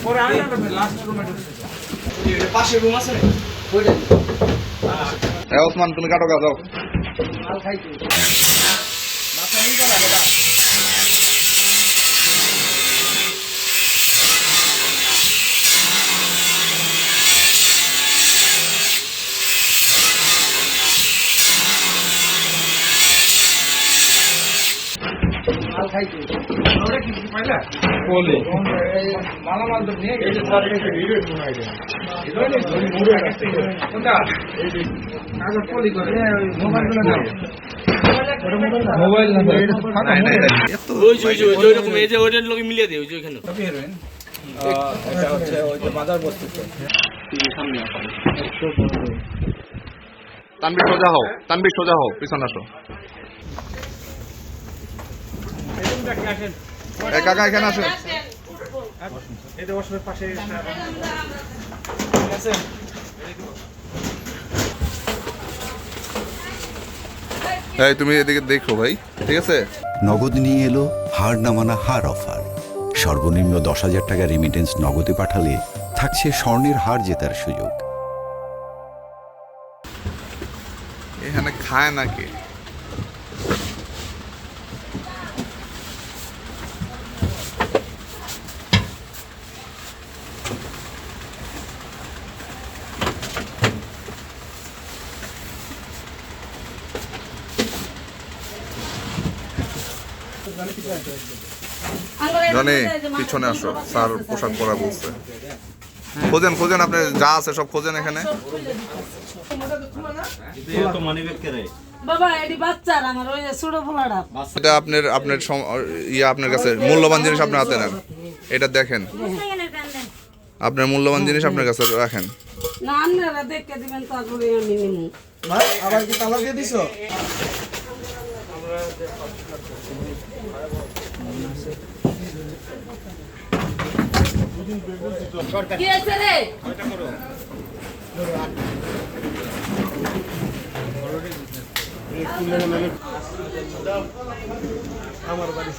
পরে আরেকটা লাস্ট রুমে ঢুকছে এর পাশে রুম আছে ওইটা ওসমান তুমি কাটো গা যাও মাল খাইতে মাথা নিয়ে গেল দাদা মাল খাইতে ওরে কি পাইলা বলে মালামাল তো নিয়ে এই যে স্যার একটা ভিডিও বানাই দেন কোনটা কাগজ পলি করে মোবাইলগুলো নাও মোবাইল নাম্বার নাই নাই এত ওই রকম এই যে ওইটার লোকে মিলিয়ে দেয় ওই যে ওইখানে কপি হেরোইন এটা হচ্ছে ওই যে মাদার বস্তু সামনে আসো তানবীর সোজা হও পিছনে আসো এরকমটা কি আসেন এই কাকা এখানে আসেন এই যে ওয়াশরুমের পাশে আছে এই তুমি এদিকে দেখো ভাই ঠিক আছে নগদ নিয়ে এলো হার না মানা হার অফার। সর্বনিম্ন 10,000 টাকা রেমিটেন্স নগদে পাঠালে থাকছে স্বর্ণের হার জেতার সুযোগ। এখানে খায় নাকি জনি পিছনে আসো স্যার পোশাক পরা বলছে খোঁজেন আপনি যা আছে সব খোঁজেন এখানে বাবা এডি বাচ্চার আমার ওই যে ছোট পোলাটা এটা আপনার ইয়া আপনার কাছে মূল্যবান জিনিস আপনার হাতে নেন এটা দেখেন আপনার মূল্যবান জিনিস আপনার কাছে রাখেন না আপনারা দেখে দিবেন তারপরে আমি নিমু ভাই আবার কি তালা দিয়ে দিছো কি আছে রে আমার বাড়ি